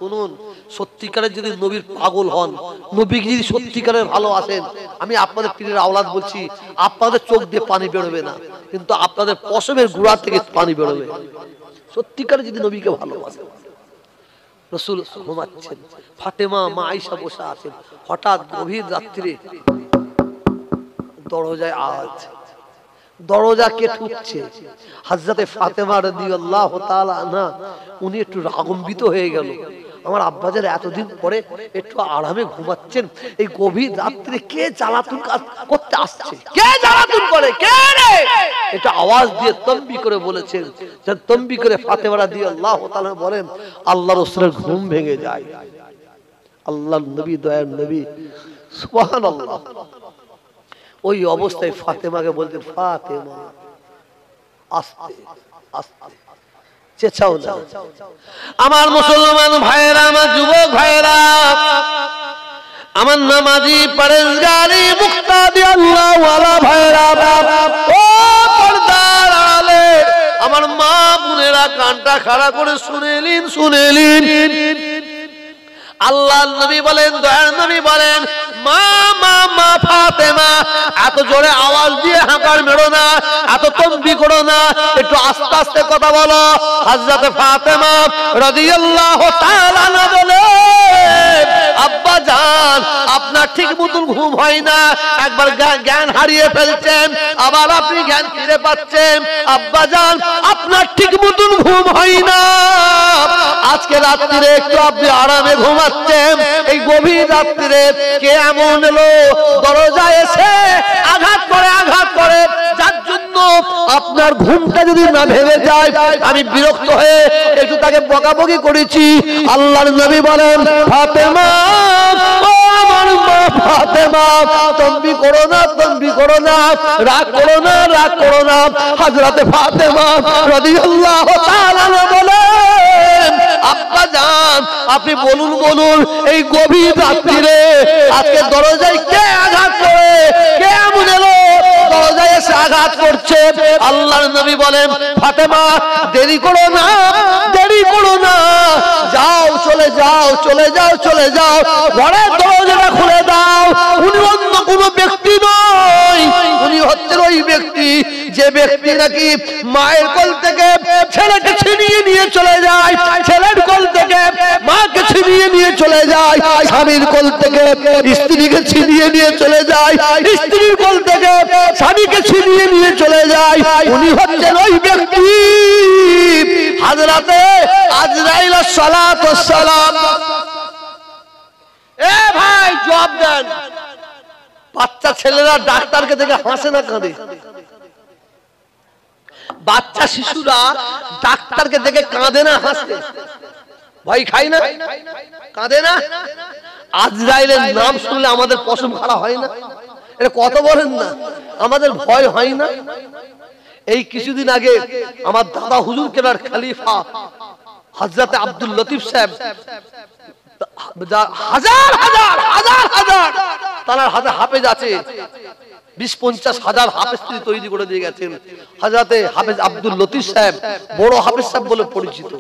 শুনুন, সত্যিকারের যদি নবীর পাগল হন, নবীকে যদি সত্যিকারের ভালোবাসেন, আমি আপনাদের পীরের আওলাদ বলছি, আপনাদের চোখ দিয়ে পানি বেরোবে না, কিন্তু আপনাদের পশমের গুড়া থেকে পানি বেরোবে। সত্যিকারে যদি নবীকে ভালোবাসেন। রাসূল ঘুমাচ্ছেন, ফাতেমা মা আয়েশা বসে আছেন, হঠাৎ গভীর রাত্রে দরজায় আওয়াজ, দরজা কে ঠুকছে? হযরতে ফাতেমা রাদিয়াল্লাহু তাআলা আনহা, উনি একটু রাগান্বিত হয়ে গেল। আমার আব্বাজান এতদিন পরে একটু আরামে ঘুমাচ্ছেন, এই গভীর রাত্রে কে জ্বালাতন করতে আসছে? কে জ্বালাতন করে? কে রে? এটা আওয়াজ দিয়ে তম্বি করে বলেছেন। যখন তম্বি করে ফাতেমা রাদিয়াল্লাহু তাআলা বলেন, আল্লাহর রাসূলের ঘুম ভেঙে যায়। আল্লাহর নবী, দয়ার নবী, সুবহানাল্লাহ। ওই অবস্থায় ফাতেমাকে বলতেন, ফাতেমা আস্তে আস্তে চেঁচাও না। আমার মুসলমান ভাইরা, আমার যুবক ভাইরা, আমার নামাজি পরেজগারি মুক্তাদি আল্লাহ ওয়ালা ভাইরা, ও পর্দার আলে আমার মা বোনেরা, কানটা খাড়া করে শুনেলিন, শুনেলিন। আল্লাহর নবী বলেন, দয়ার নবী বলেন, মা মা মা ফাতেমা, এত জোরে আওয়াজ দিয়ে হাঁকার মেরো না, এত তম্বি করো না, একটু আস্তে আস্তে কথা বলো। হযরত ফাতেমা রাদিয়াল্লাহু তাআলা আনহা বলেন, আব্বা জান, আপনার ঠিক মতন ঘুম হয় না, একবার জ্ঞান হারিয়ে ফেলছেন, আবার আপনি জ্ঞান ফিরে পাচ্ছেন। আব্বা জান, আপনার ঠিক মতন ঘুম হয় না, আজকে রাত্রিরে একটু আপনি আরামে ঘুমাচ্ছেন, এই গভীর রাত্রিরে কে এমন এলো দরজায় এসে আঘাত করে, আঘাত করে, যার জন্য আপনার ঘুমটা যদি না ভেঙে যায়, আমি বিরক্ত হয়ে একটু তাকে বকাবকি করেছি। আল্লাহর নবী বলেন, ফাতেমা, ও আমার মা ফাতেমা, তম্বি করো না, তম্বি করো না, রাগ করো না, রাগ করো না। হযরতে ফাতেমা রাদিয়াল্লাহু তাআলা বলেন, আব্বা জান, আপনি বলুন, বলুন, এই গভীর রাত্রিরে আজকে দরজায় কে আঘাত করে, কে এমন এলো দরজায় এসে আঘাত করছে? আল্লাহর নবী বলেন, ফাতেমা, দেরি করো না, দেরি করো না, যাও, চলে যাও, চলে যাও, চলে যাও, ঘরের দরজাটা খুলে দাও। উনি অন্য কোনো ব্যক্তি নয়, উনি হচ্ছেন ওই ব্যক্তি যে ব্যক্তি নাকি মায়ের কোল থেকে ছেলেকে ছিনিয়ে নিয়ে চলে যায়, ছেলের কোল থেকে মাকে ছিনিয়ে নিয়ে চলে যায়, স্বামীর কোল থেকে স্ত্রীকে ছিনিয়ে নিয়ে চলে যায়, স্ত্রীর কোল থেকে স্বামীকে ছিনিয়ে নিয়ে চলে যায়। উনি হচ্ছেন ওই ব্যক্তি হযরতে আজরাইল সালাতু ওয়াস সালাম। এ ভাই, জবাব দেন। বাচ্চা ছেলেরা ডাক্তারকে দেখে হাসে না কাঁদে? বাচ্চা শিশুরা ডাক্তারকে দেখে কাঁদে না হাসে? ভয় খায় না, কাঁদে না? আজরাইলের নাম শুনলে আমাদের পশম খাড়া হয় না? এটা কত বলেন না, আমাদের ভয় হয় না? এই কিছুদিন আগে আমার দাদা হুজুর কেনার খলিফা হযরতে আব্দুল লতিফ সাহেব, হাজার হাজার হাজার হাজার তার হাতে হাফেজ আছে, 20-50 হাজার হাফেজ তৈরি করে দিয়ে গেছেন। হযরতে হাফেজ আব্দুল লতিফ সাহেব বড় হাফেজ সাহেব বলে পরিচিত,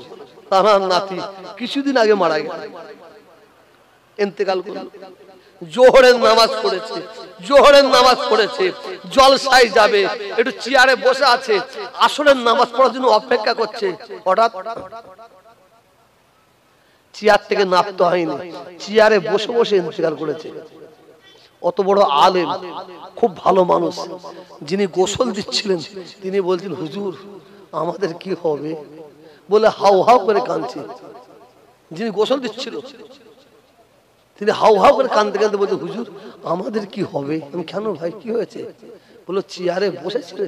তার নাতি কিছুদিন আগে মারা গেল, ইন্তেকাল করল। জোহরের নামাজ পড়েছে, জোহরের নামাজ পড়েছে, জলসায় যাবে, একটু চেয়ারে বসে আছে, আসরের নামাজ পড়ার জন্য অপেক্ষা করছে, হঠাৎ চেয়ার থেকে নামতে হয়নি, চেয়ারে বসে বসে ইন্তেকাল করেছে। অত বড় আলেম, খুব ভালো মানুষ, যিনি গোসল দিচ্ছিলেন তিনি বলছেন, হুজুর আমাদের কি হবে? বলে হাউ হাউ করে কাঁদছে। যিনি গোসল দিচ্ছিল তিনি হাউ হাউ করে কাঁদতে কাঁদতে বলছে, হুজুর আমাদের কি হবে? আমি, কেন ভাই, কি হয়েছে? বললো, চেয়ারে বসেছিল,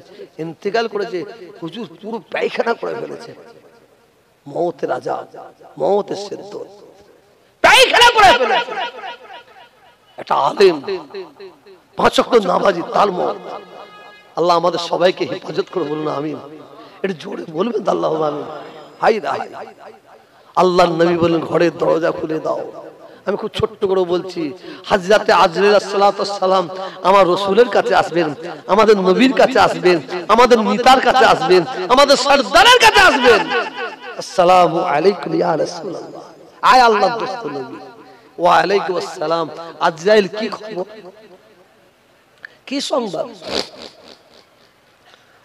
ইন্তেকাল করেছে হুজুর, পুরো পায়খানা করে ফেলেছে, মওতের আযাব, মওতের সিদ্দত, পায়খানা করে ফেলেছে। একটা আলেম, 5 ওয়াক্ত নামাজি, তার মত। আল্লাহ আমাদের সবাইকে হেফাজত করে, বলুন আমিন। এটা জোরে বলবেন আল্লাহু আমিন। হাই রাই, আল্লাহর নবী বলেন, ঘরের দরজা খুলে দাও। আমি খুব ছোট্ট করে বলছি, হযরতে আজরাইল সালাতু ওয়াস সালাম আমার রাসূলের কাছে আসবেন, আমাদের নবীর কাছে আসবেন, আমাদের নেতার কাছে আসবেন, আমাদের সরদারের কাছে আসবেন। আসসালামু আলাইকুম ইয়া রাসূলুল্লাহ, আয় আল্লাহর দোস্ত নবী। ওয়া আলাইকুম আসসালাম। আজরাইল কি খবর, কি সংবাদ?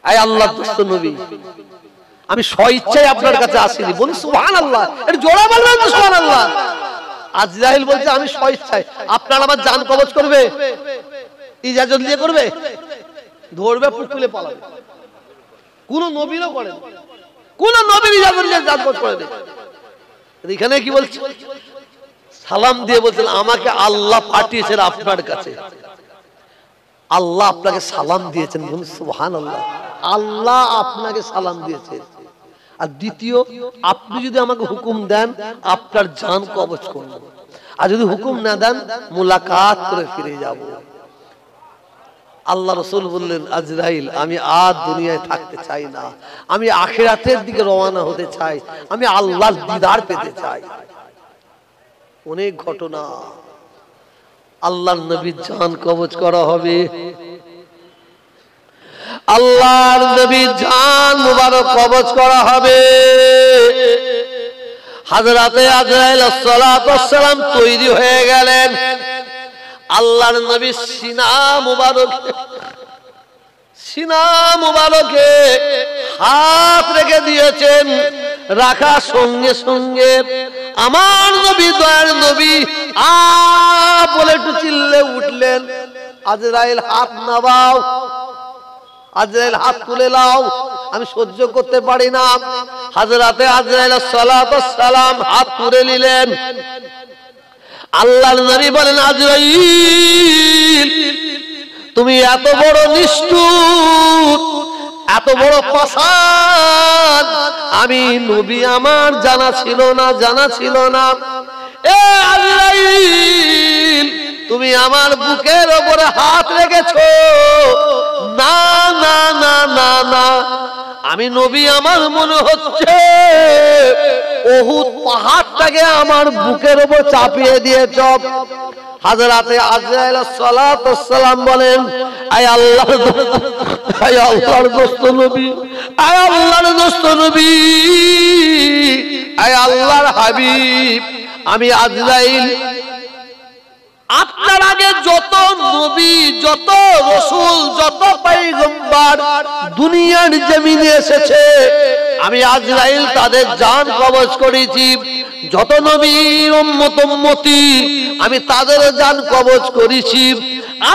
আয় আল্লাহর দোস্ত নবী, আমি স্বইচ্ছায় আপনার কাছে আসিনি। বলুন সুবহানাল্লাহ, এটা জোরে বলবেন তো সুবহানাল্লাহ। আজরাইল বলছে আমি স্বইচ্ছায়। আপনার আমার জান কবজ করবে, ইজাজত দিয়ে করবে? ধরবে, পুকুলে পালাবে। কোন নবীরও করেন, কোন নবীর ইজাজত দিয়ে জান কবজ করে দেন। এখানে কি বলছে? সালাম দিয়ে বলছেন আমাকে আল্লাহ পাঠিয়েছেন আপনার কাছে। আল্লাহ আপনাকে সালাম দিয়েছেন। বলুন সুবহানাল্লাহ। আল্লাহ আপনাকে সালাম দিয়েছেন। আর দ্বিতীয়, আপনি যদি আমাকে হুকুম দেন আপনার জান কবজ করব, আর যদি হুকুম না দেন মুলাকাত করে ফিরে যাব। আল্লাহ রাসূল বললেন আজরাইল আমি আর দুনিয়ায় থাকতে চাই না, আমি আখিরাতের দিকে রওনা হতে চাই, আমি আল্লাহর দিদার পেতে চাই। অনেক ঘটনা। আল্লাহর নবীর জান কবজ করা হবে, আল্লাহর নবীর জান মুবারক কবজ করা হবে। হযরতে আজরাইল সালাতু ওয়াস সালাম তৈরি হয়ে গেলেন। আল্লাহর নবী সিনা মুবারকে হাত রেখে দিয়েছেন। রাখা সঙ্গে সঙ্গে আমার নবী, দয়ার নবী আ বলে একটু চিল্লে উঠলেন, আজরাইল হাত নামাও, আজরাইল হাত তুলে নাও, আমি সহ্য করতে পারি না। হযরতে আজরাইল সালাতু ওয়াস সালাম হাত তুলে নিলেন। আল্লাহর নবী বলেন আজরাইল তুমি এত বড় নিষ্ঠুর, এত বড় পাষাণ, আমি নবী আমার জানা ছিল না। এ আজরাইল তুমি আমার বুকের উপরে হাত রেখেছো। না না না না না, আমি নবী আমার মনে হচ্ছে উহুদ পাহাড়টাকে আমার বুকের উপর চাপিয়ে দিয়েছ। হযরতে আজরাইল সালাতু ওয়াস সালাম বলেন আয় আল্লাহর দোস্ত নবী, আয় আল্লাহর দোস্ত নবী, আয় আল্লাহর হাবিব, আমি আজরাইল আপনার আগে যত নবী, যত রাসূল, যত পয়গম্বর দুনিয়ার জমিনে এসেছে, আমি আজরাইল তাদের জান কবজ করেছি। যত নবীর উম্মতি আমি তাদের জান কবজ করেছি।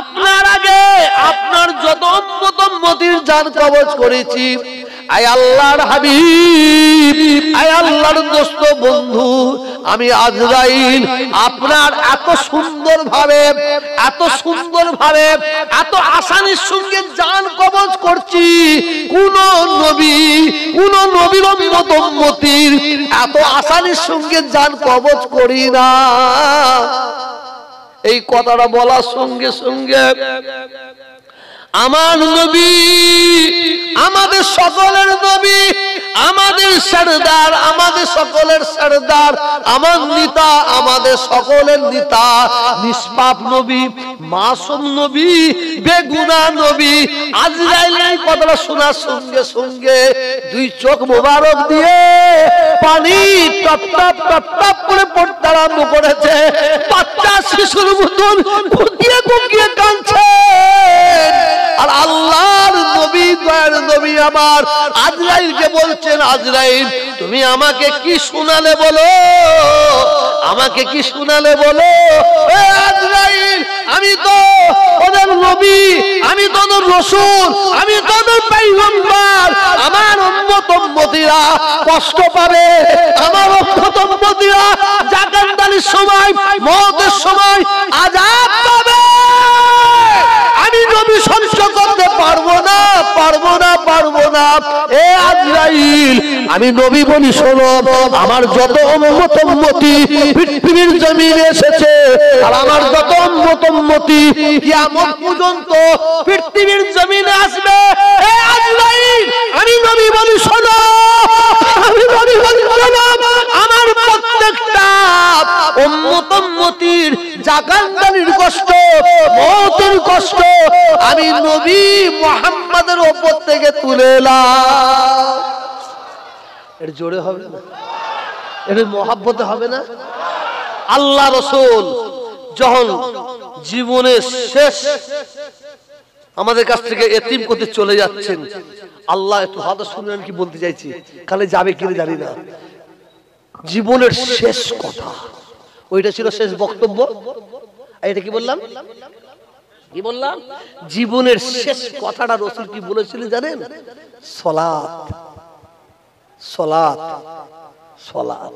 আপনার আগে আপনার যত উম্মতির জান কবজ করেছি। আয় আল্লাহর হাবিব, আয় আল্লাহর দোস্ত বন্ধু, আমি আজরাইল আপনার এত সুন্দরভাবে এত আসানির সঙ্গে জান কবজ করছি, কোন নবীর উম্মতির এত আসানির সঙ্গে জান কবজ করি না। এই কথাটা বলার সঙ্গে সঙ্গে আমার নবী, আমাদের সকলের নবী, আমাদের সরদার, আমাদের সকলের সরদার, আমার নেতা, আমাদের সকলের নেতা, নিষ্পাপ নবী, মাসুম নবী, বেগুনাহ নবী আজরাইলের কথাটা শোনার সঙ্গে সঙ্গে দুই চোখ মোবারক দিয়ে পানি টপ টপ টপ টপ করে পড়তে আরম্ভ করেছে। বাচ্চা শিশুর মতন কুকিয়ে কুকিয়ে কাঁদছে। আর আল্লাহর নবী, দয়ার নবী আমার আজরাইলকে বলছেন আজরাইল তুমি আমাকে কি শোনালে বলো, আমাকে কি শোনালে বলো। এ আজরাইল আমি তো ওদের নবী, আমি তো ওদের রাসূল, আমি তো ওদের পয়গম্বর। আমার উম্মতিরা কষ্ট পাবে, আমার উম্মতিরা জাকান্দালির সময়, মওতের সময় আযাব পাবে। আমি নবী সহ্য করতে পারবো না। এ আজরাইল আমি নবী বলি শোনো, আমার যত উম্মতি পৃথিবীর জমিনে এসেছে, আর আমার যত উম্মতি কিয়ামত পর্যন্ত পৃথিবীর জমিনে আসবে, এ আজরাইল আমি নবী বলি শোনো, আমি নবী বলি শোনো, আমার প্রত্যেকটা উম্মতির জাকান্দানির কষ্ট, মওতের কষ্ট আমি নবী মুহাম্মদের উপর থেকে তুলে এলাম। এর জোরে হবে না? এটা মহব্বতে হবে না? আল্লাহ রাসূল যখন জীবনের শেষ আমাদের কাছ থেকে এতিম করতে চলে যাচ্ছেন, আল্লাহ একটু হাদা শুনলেন কি বলতে চাইছি, কালে যাবে কিনা জানি না। জীবনের শেষ কথা ওইটা ছিল শেষ বক্তব্য। এটা কি বললাম? কি বললাম? জীবনের শেষ কথাটা রাসূল কি বলেছিলেন জানেন? সালাত, সালাত, সালাত।